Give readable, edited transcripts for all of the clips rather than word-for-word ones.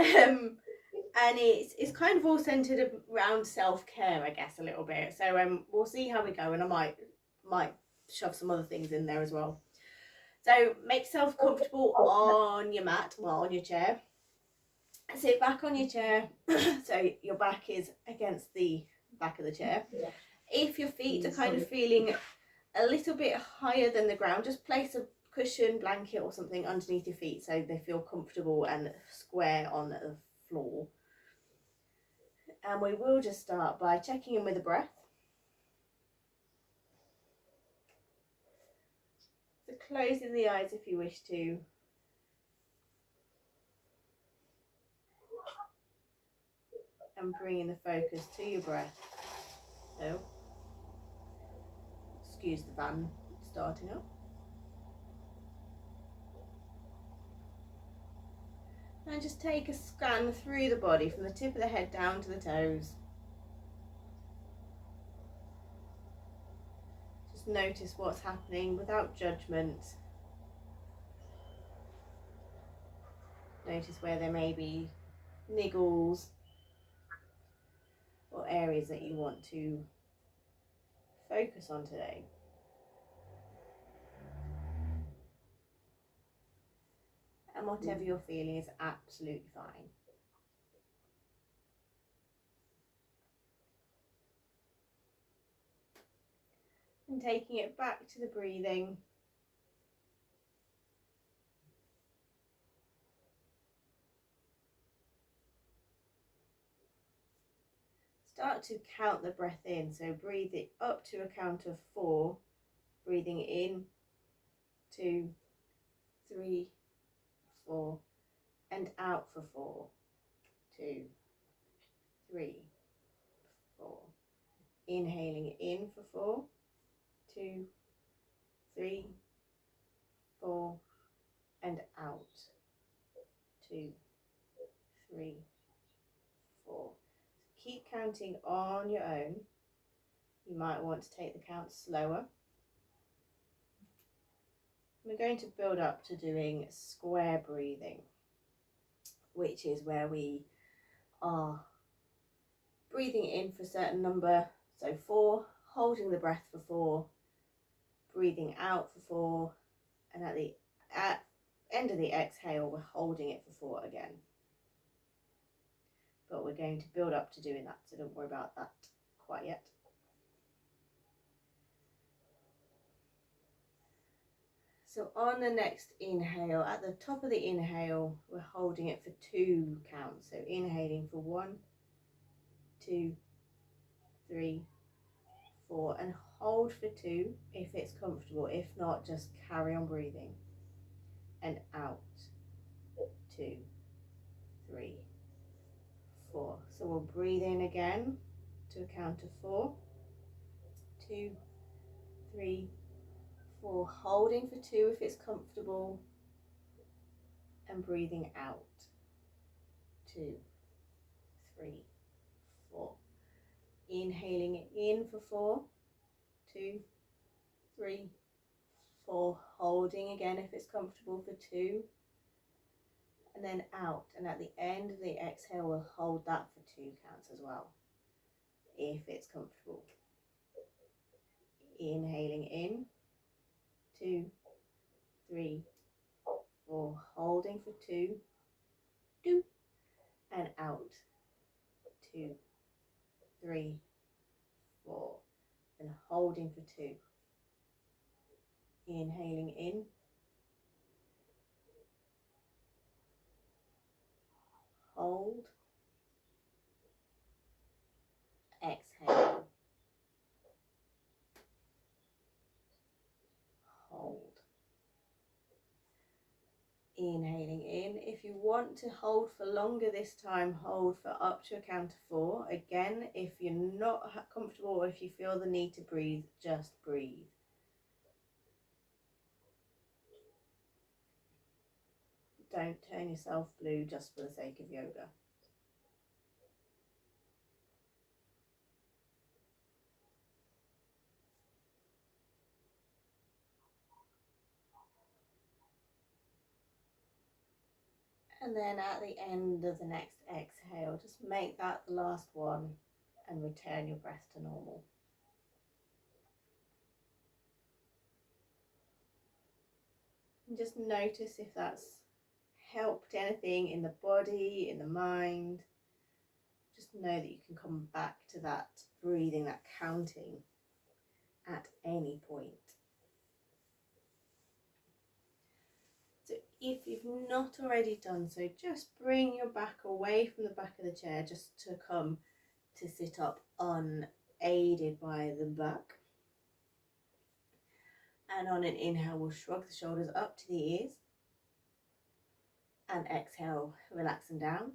And it's kind of all centered around self-care, I guess, a little bit. So we'll see how we go, and I might shove some other things in there as well. So make yourself comfortable on your mat, well, on your chair. Sit back on your chair, so your back is against the back of the chair. If your feet are kind of feeling a little bit higher than the ground, just place a cushion, blanket or something underneath your feet so they feel comfortable and square on the floor. And we will just start by checking in with the breath. So closing the eyes if you wish to. And bringing the focus to your breath. So, excuse the van starting up. And just take a scan through the body from the tip of the head down to the toes. Just notice what's happening without judgment. Notice where there may be niggles or areas that you want to focus on today. And whatever you're feeling is absolutely fine. And taking it back to the breathing. Start to count the breath in, so breathe it up to a count of 4, breathing in, 2, 3, 4, and out for 4, 2, 3, 4. Inhaling in for 4, 2, 3, 4, and out, 2, 3, 4. Keep counting on your own. You might want to take the count slower. We're going to build up to doing square breathing, which is where we are breathing in for a certain number, so 4, holding the breath for 4, breathing out for 4, and at the end of the exhale we're holding it for 4 again. But we're going to build up to doing that, so don't worry about that quite yet. So on the next inhale, at the top of the inhale, we're holding it for 2 counts. So inhaling for 1, 2, 3, 4, and hold for 2 if it's comfortable. If not, just carry on breathing. And out, 2, 3, 4. So we'll breathe in again to a count of 4, 2, 3, 4, holding for 2 if it's comfortable, and breathing out, 2, 3, 4. Inhaling in for 4, 2, 3, 4, holding again if it's comfortable for 2, and then out. And at the end of the exhale, we'll hold that for 2 counts as well, if it's comfortable. Inhaling in, 2, 3, 4, holding for 2, 2, and out, 2, 3, 4, and holding for 2. Inhaling in, hold, exhale, hold. Inhaling in. If you want to hold for longer this time, hold for up to a count of 4. Again, if you're not comfortable or if you feel the need to breathe, just breathe. Don't turn yourself blue just for the sake of yoga. And then at the end of the next exhale, just make that the last one and return your breath to normal. And just notice if that's helped anything in the body, in the mind. Just know that you can come back to that breathing, that counting at any point. So if you've not already done so, just bring your back away from the back of the chair just to come to sit up unaided by the back. And on an inhale, we'll shrug the shoulders up to the ears. And exhale, relax them down.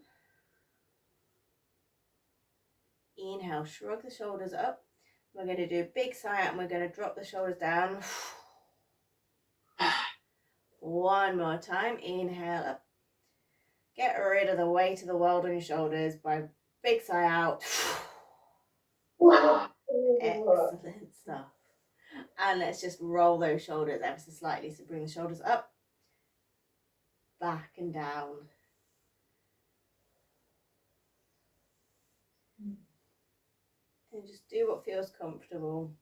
Inhale, shrug the shoulders up. We're going to do a big sigh out and we're going to drop the shoulders down. One more time. Inhale up. Get rid of the weight of the world on your shoulders by big sigh out. Excellent stuff. And let's just roll those shoulders ever so slightly. So bring the shoulders up, back and down. And just do what feels comfortable.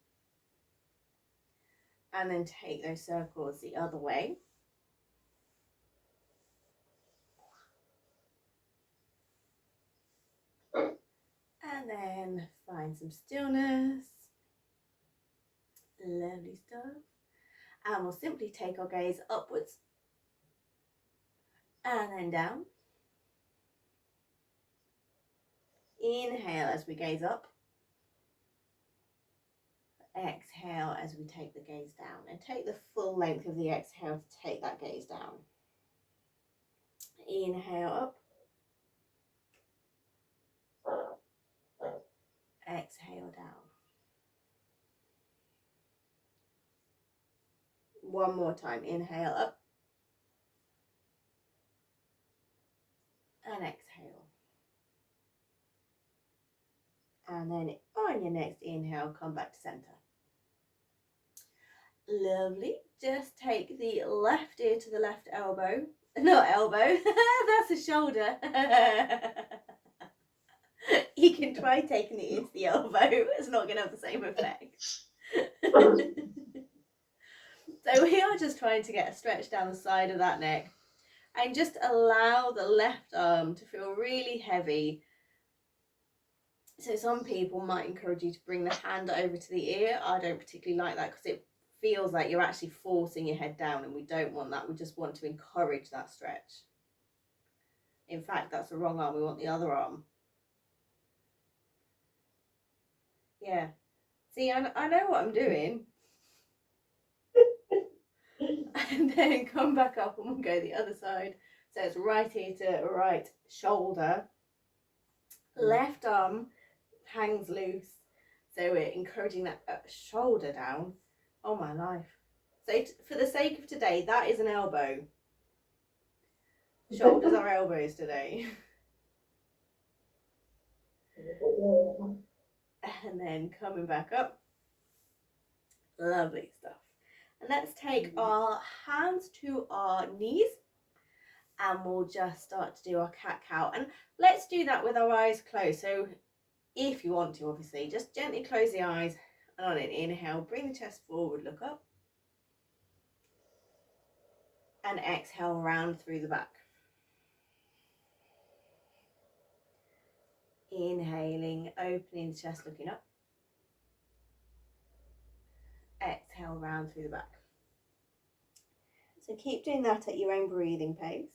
And then take those circles the other way. And then find some stillness. Lovely stuff. And we'll simply take our gaze upwards. And then down. Inhale as we gaze up. Exhale as we take the gaze down. And take the full length of the exhale to take that gaze down. Inhale up. Exhale down. One more time. Inhale up. And exhale. And then on your next inhale, come back to center. Lovely. Just take the left ear to the left elbow. Not elbow. That's a shoulder. You can try taking the ear to the elbow. It's not going to have the same effect. So we are just trying to get a stretch down the side of that neck. And just allow the left arm to feel really heavy. So some people might encourage you to bring the hand over to the ear. I don't particularly like that because it feels like you're actually forcing your head down, and we don't want that. We just want to encourage that stretch. In fact, that's the wrong arm. We want the other arm. Yeah. See, I know what I'm doing. And then come back up and we'll go the other side. So it's right ear to right shoulder. Left arm hangs loose. So we're encouraging that shoulder down. Oh my life. So for the sake of today, that is an elbow. Shoulders are elbows today. And then coming back up. Lovely stuff. And let's take our hands to our knees. And we'll just start to do our cat-cow. And let's do that with our eyes closed. So if you want to, obviously, just gently close the eyes. And on an inhale, bring the chest forward, look up. And exhale, round through the back. Inhaling, opening the chest, looking up. Exhale, round through the back. So keep doing that at your own breathing pace.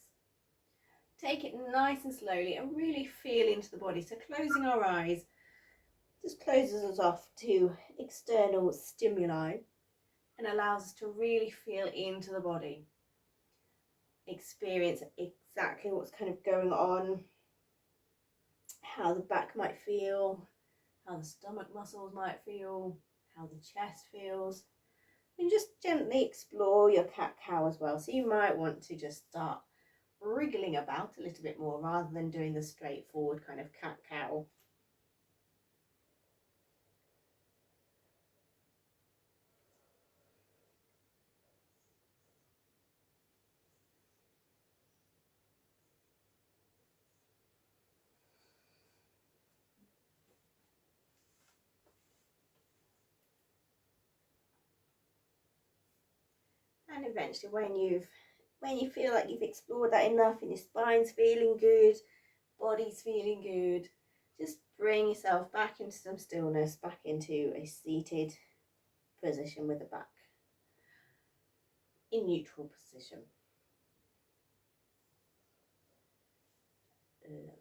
Take it nice and slowly and really feel into the body. So closing our eyes just closes us off to external stimuli and allows us to really feel into the body. Experience exactly what's kind of going on, how the back might feel, how the stomach muscles might feel, how the chest feels. And just gently explore your cat-cow as well. So you might want to just start wriggling about a little bit more rather than doing the straightforward kind of cat-cow. And eventually when you feel like you've explored that enough and your spine's feeling good, body's feeling good, just bring yourself back into some stillness, back into a seated position with the back in neutral position. Lovely.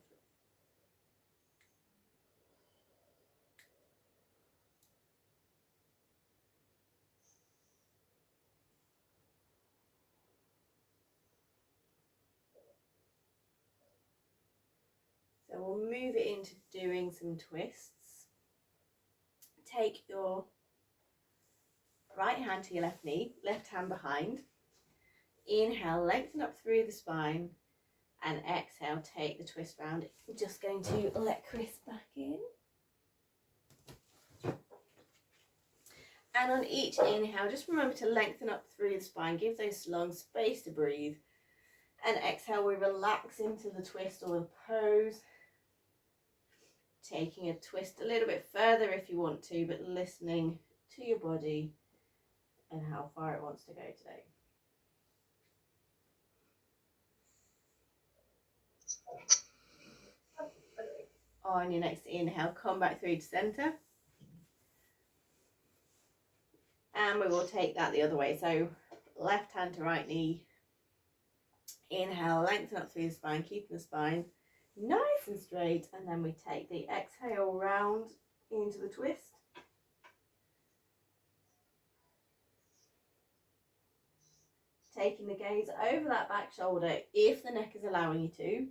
So we'll move it into doing some twists. Take your right hand to your left knee, left hand behind. Inhale, lengthen up through the spine, and exhale, take the twist round. I'm just going to let Chris back in. And on each inhale, just remember to lengthen up through the spine, give those lungs space to breathe. And exhale, we relax into the twist or the pose. Taking a twist a little bit further if you want to, but listening to your body and how far it wants to go today. On your next inhale, come back through to center. And we will take that the other way. So left hand to right knee. Inhale, lengthen up through the spine, keeping the spine nice and straight. And then we take the exhale round into the twist. Taking the gaze over that back shoulder if the neck is allowing you to.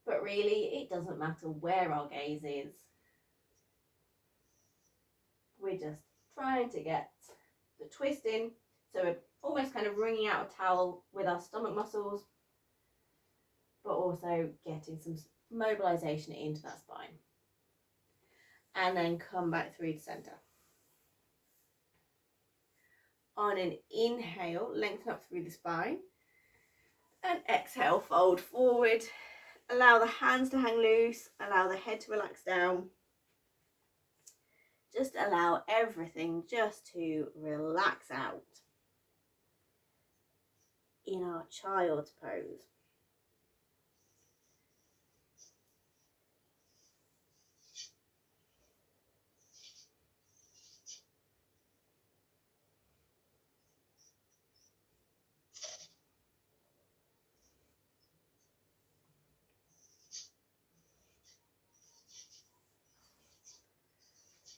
But really, it doesn't matter where our gaze is. We're just trying to get the twist in. So we're almost kind of wringing out a towel with our stomach muscles, but also getting some mobilization into that spine. And then come back through to center. On an inhale, lengthen up through the spine. And exhale, fold forward. Allow the hands to hang loose. Allow the head to relax down. Just allow everything just to relax out in our child's pose.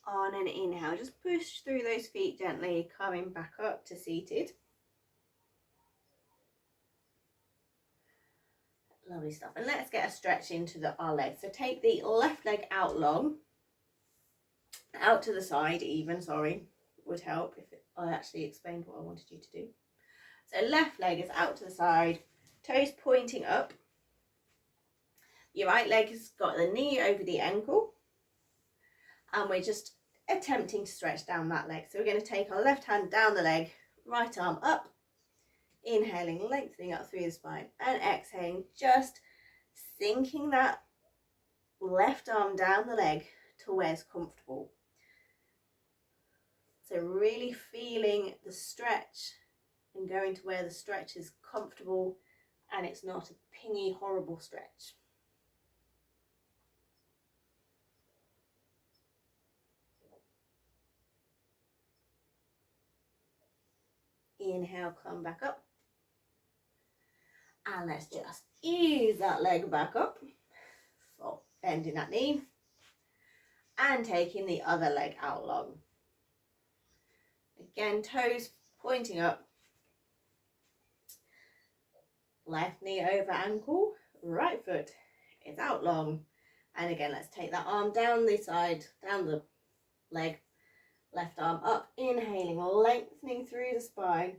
On an inhale, just push through those feet gently, coming back up to seated. Lovely stuff. And let's get a stretch into our legs. So take the left leg out long, out to the side even, would help if I actually explained what I wanted you to do. So left leg is out to the side, toes pointing up. Your right leg has got the knee over the ankle. And we're just attempting to stretch down that leg. So we're going to take our left hand down the leg, right arm up, inhaling, lengthening up through the spine, and exhaling, just sinking that left arm down the leg to where it's comfortable. So really feeling the stretch and going to where the stretch is comfortable and it's not a pingy, horrible stretch. Inhale, come back up. And let's just ease that leg back up. So bending that knee. And taking the other leg out long. Again, toes pointing up. Left knee over ankle. Right foot is out long. And again, let's take that arm down the side, down the leg. Left arm up, inhaling, lengthening through the spine,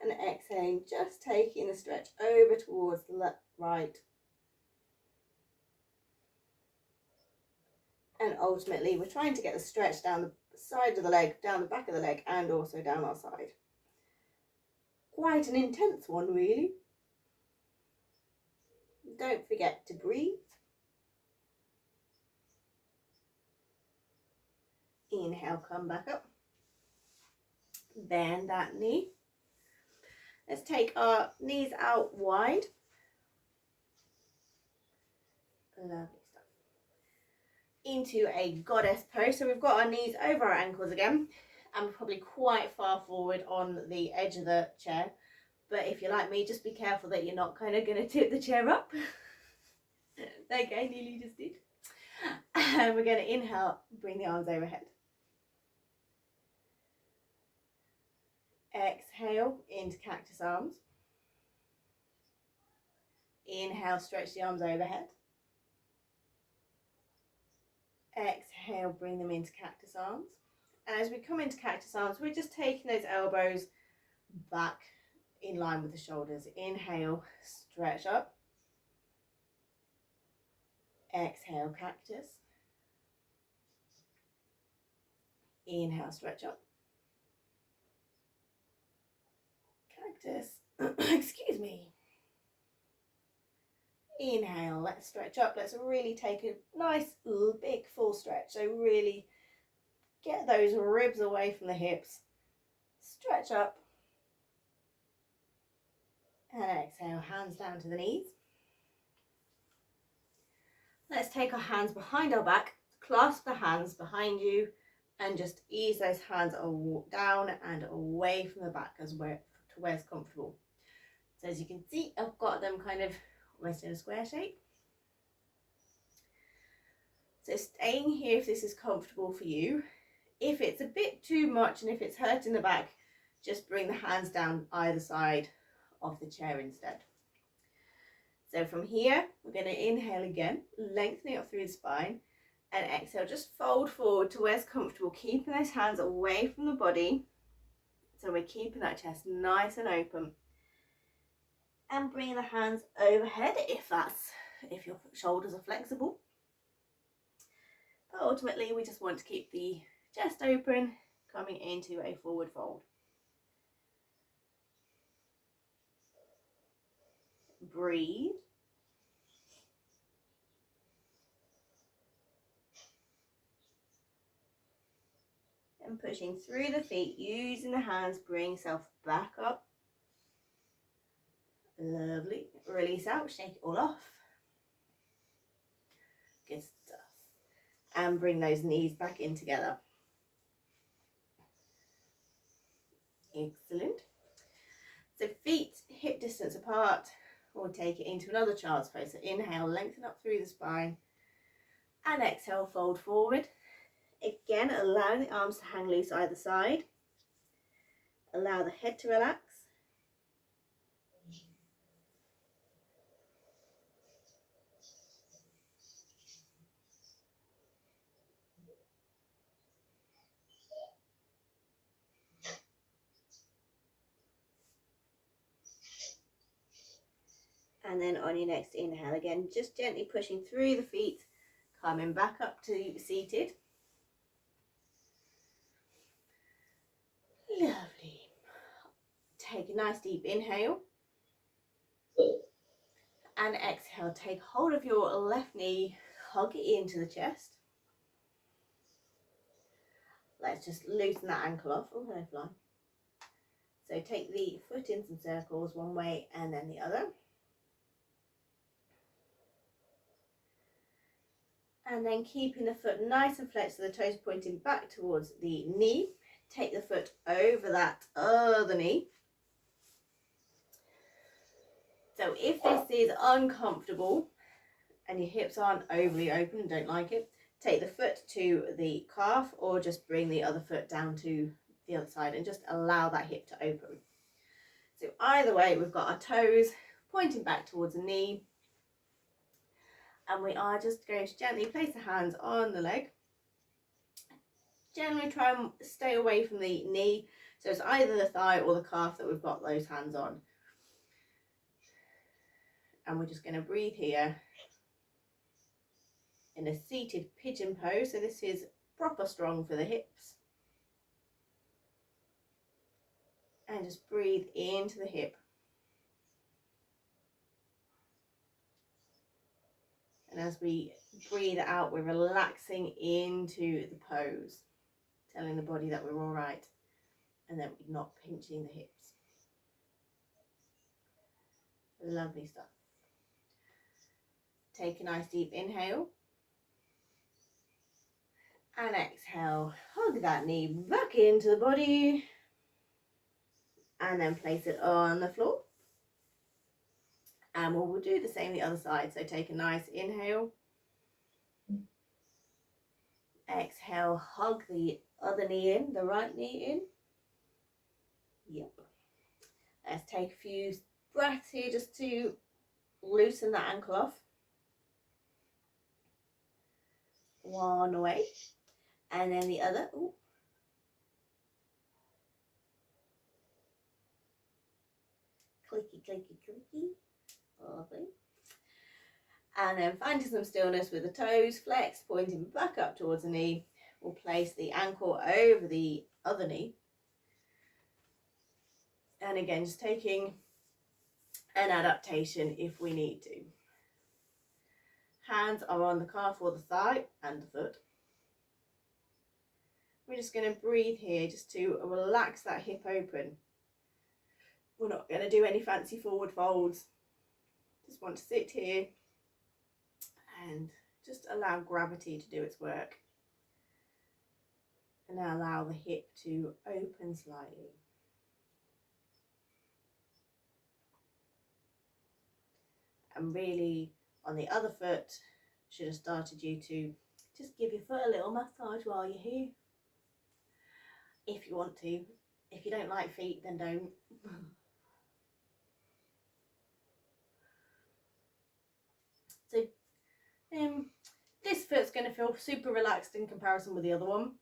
and exhaling, just taking the stretch over towards the left, right. And ultimately, we're trying to get the stretch down the side of the leg, down the back of the leg, and also down our side. Quite an intense one, really. Don't forget to breathe. Inhale, come back up. Bend that knee. Let's take our knees out wide. Lovely stuff. Into a goddess pose. So we've got our knees over our ankles again, and we're probably quite far forward on the edge of the chair. But if you're like me, just be careful that you're not kind of going to tip the chair up. Okay, nearly just did. And we're going to inhale, bring the arms overhead. Exhale into cactus arms. Inhale, stretch the arms overhead. Exhale, bring them into cactus arms. And as we come into cactus arms, we're just taking those elbows back in line with the shoulders. Inhale, stretch up. Exhale, cactus. Inhale, stretch up. Cactus. Excuse me. Inhale, let's stretch up. Let's really take a nice big full stretch. So really get those ribs away from the hips. Stretch up. And exhale, hands down to the knees. Let's take our hands behind our back, clasp the hands behind you, and just ease those hands down and away from the back to where it's comfortable. So as you can see, I've got them kind of almost in a square shape. So staying here if this is comfortable for you. If it's a bit too much and if it's hurting the back, just bring the hands down either side of the chair instead. So from here, we're going to inhale again, lengthening up through the spine, and exhale, just fold forward to where it's comfortable, keeping those hands away from the body. So we're keeping that chest nice and open. And bring the hands overhead if your shoulders are flexible. But ultimately, we just want to keep the chest open, coming into a forward fold. Breathe. And pushing through the feet, using the hands, bring yourself back up. Lovely. Release out, shake it all off. Good stuff. And bring those knees back in together. Excellent. So feet hip distance apart. We'll take it into another child's pose. So inhale, lengthen up through the spine. And exhale, fold forward. Again, allow the arms to hang loose either side. Allow the head to relax. And then on your next inhale, again, just gently pushing through the feet, coming back up to seated. Lovely. Take a nice deep inhale. And exhale, take hold of your left knee, hug it into the chest. Let's just loosen that ankle off. Oh, hello, fly. So take the foot in some circles, one way and then the other. And then keeping the foot nice and flexed, so the toes pointing back towards the knee. Take the foot over that other knee. So if this is uncomfortable and your hips aren't overly open and don't like it, take the foot to the calf or just bring the other foot down to the other side and just allow that hip to open. So either way, we've got our toes pointing back towards the knee. And we are just going to gently place the hands on the leg. Generally try and stay away from the knee. So it's either the thigh or the calf that we've got those hands on. And we're just going to breathe here in a seated pigeon pose. So this is proper strong for the hips. And just breathe into the hip. And as we breathe out, we're relaxing into the pose, telling the body that we're all right, and that we're not pinching the hips. Lovely stuff. Take a nice deep inhale. And exhale, hug that knee back into the body. And then place it on the floor. And we'll do the same the other side. So take a nice inhale. Exhale, hug the other knee in, the right knee in. Yep. Let's take a few breaths here just to loosen that ankle off. One away. And then the other. Ooh. Clicky, clicky, clicky. Lovely. And then finding some stillness with the toes, flex, pointing back up towards the knee. We'll place the ankle over the other knee. And again, just taking an adaptation if we need to. Hands are on the calf or the thigh and the foot. We're just going to breathe here just to relax that hip open. We're not going to do any fancy forward folds. Just want to sit here and just allow gravity to do its work. And now allow the hip to open slightly. And really, on the other foot, should have started you to just give your foot a little massage while you're here. If you want to. If you don't like feet, then don't. So, this foot's going to feel super relaxed in comparison with the other one.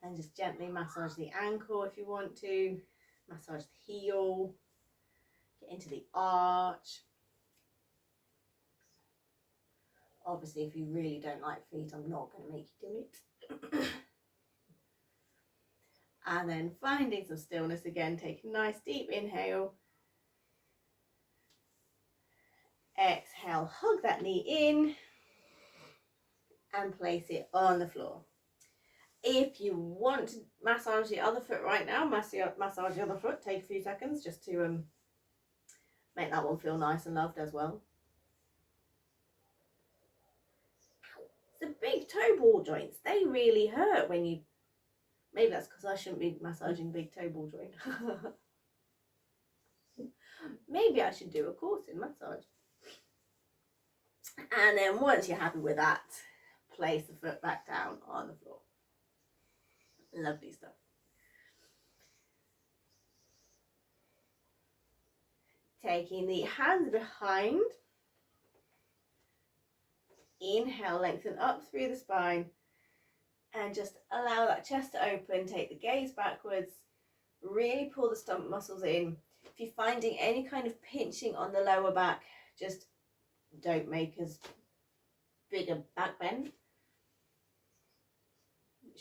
And just gently massage the ankle if you want to. Massage the heel. Get into the arch. Obviously, if you really don't like feet, I'm not going to make you do it. And then finding some stillness again, take a nice deep inhale. Exhale, hug that knee in and place it on the floor. If you want to massage the other foot right now, massage the other foot, take a few seconds just to make that one feel nice and loved as well. The big toe ball joints, they really hurt when you, maybe that's because I shouldn't be massaging big toe ball joint. Maybe I should do a course in massage. And then once you're happy with that, place the foot back down on the floor. Lovely stuff. Taking the hands behind. Inhale, lengthen up through the spine. And just allow that chest to open. Take the gaze backwards. Really pull the stomach muscles in. If you're finding any kind of pinching on the lower back, just don't make as big a back bend. You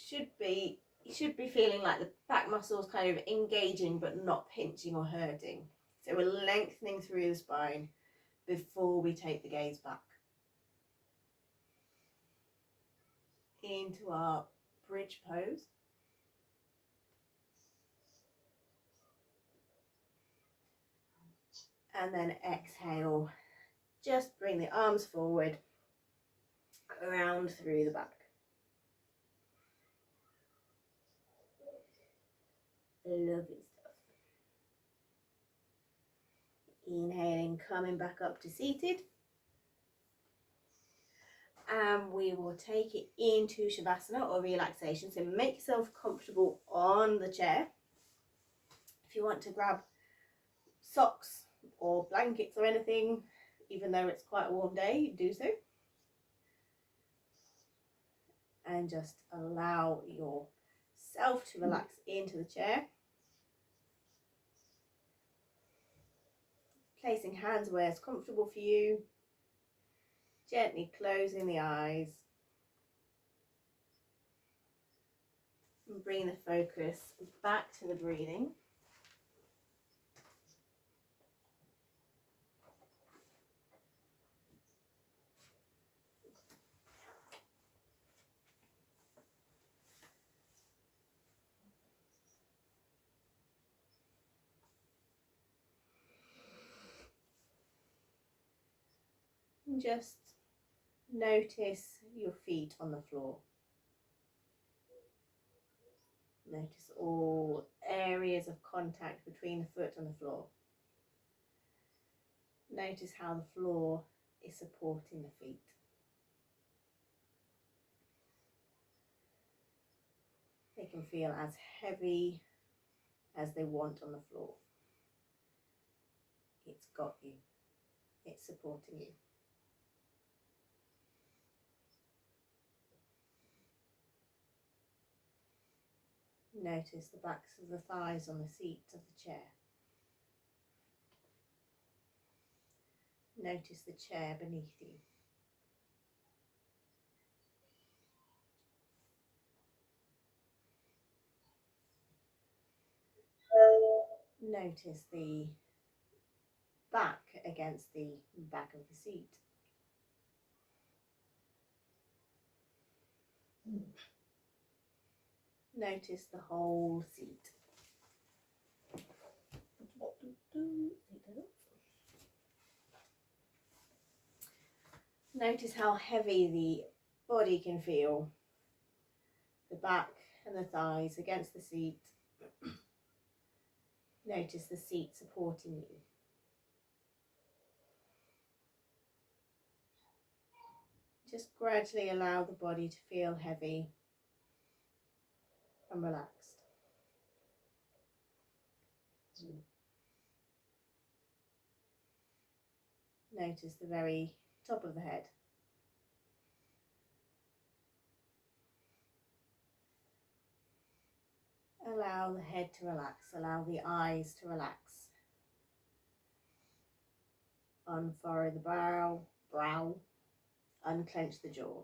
should be feeling like the back muscles kind of engaging but not pinching or hurting. So we're lengthening through the spine before we take the gaze back. Into our bridge pose. And then exhale. Just bring the arms forward, around through the back. Lovely stuff. Inhaling, coming back up to seated. And we will take it into Shavasana or relaxation. So make yourself comfortable on the chair. If you want to grab socks or blankets or anything, even though it's quite a warm day, do so. And just allow yourself to relax into the chair. Placing hands where it's comfortable for you. Gently closing the eyes. And bring the focus back to the breathing. And just notice your feet on the floor. Notice all areas of contact between the foot and the floor. Notice how the floor is supporting the feet. They can feel as heavy as they want on the floor. It's got you. It's supporting you. Notice the backs of the thighs on the seat of the chair. Notice the chair beneath you. Notice the back against the back of the seat. Notice the whole seat. Notice how heavy the body can feel. The back and the thighs against the seat. Notice the seat supporting you. Just gradually allow the body to feel heavy and relaxed. Notice the very top of the head. Allow the head to relax. Allow the eyes to relax. Unfurrow the brow. Unclench the jaw.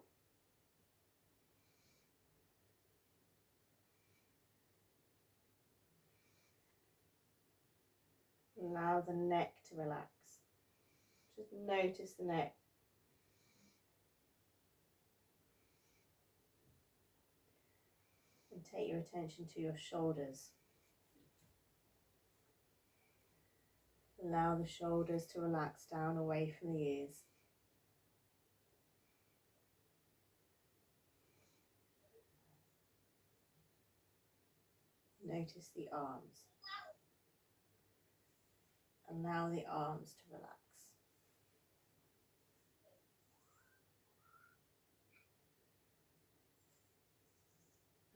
Allow the neck to relax. Just notice the neck. And take your attention to your shoulders. Allow the shoulders to relax down away from the ears. Notice the arms. Allow the arms to relax.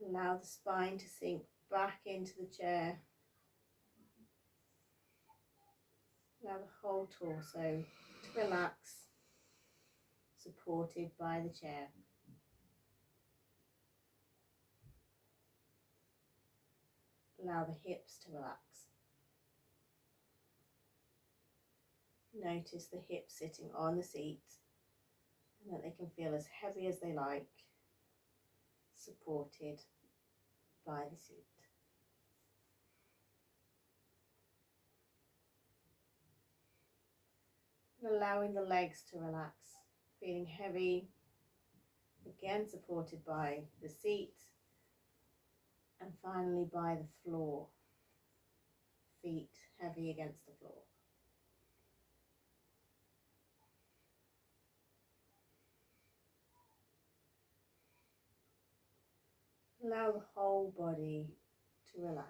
Allow the spine to sink back into the chair. Allow the whole torso to relax, supported by the chair. Allow the hips to relax. Notice the hips sitting on the seat and that they can feel as heavy as they like, supported by the seat. And allowing the legs to relax, feeling heavy, again supported by the seat, and finally by the floor, feet heavy against the floor. Allow the whole body to relax.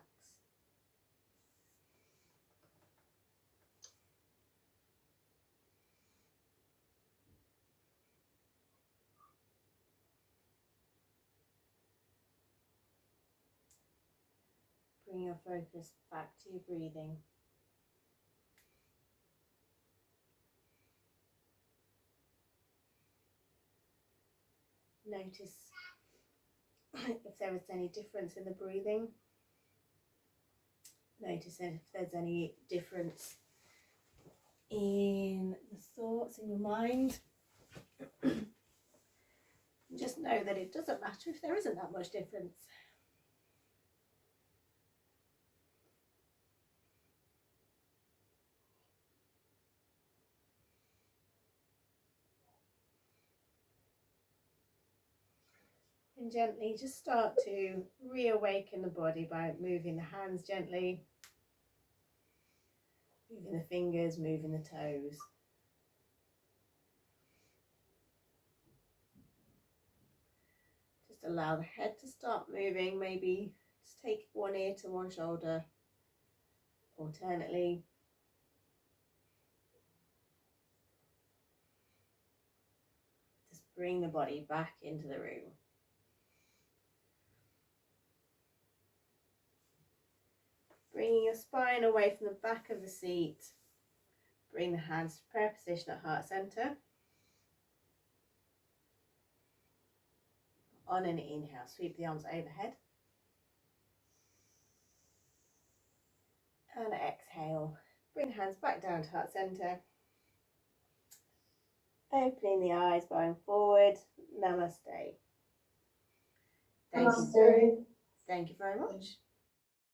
Bring your focus back to your breathing. Notice if there is any difference in the breathing. Notice if there's any difference in the thoughts in your mind. Just know that it doesn't matter if there isn't that much difference. And gently just start to reawaken the body by moving the hands gently, moving the fingers, moving the toes. Just allow the head to start moving. Maybe just take one ear to one shoulder alternately. Just bring the body back into the room. Bringing your spine away from the back of the seat. Bring the hands to prayer position at heart center. On an inhale, sweep the arms overhead. And exhale, bring the hands back down to heart center. Opening the eyes, bowing forward. Namaste. Thank you very much.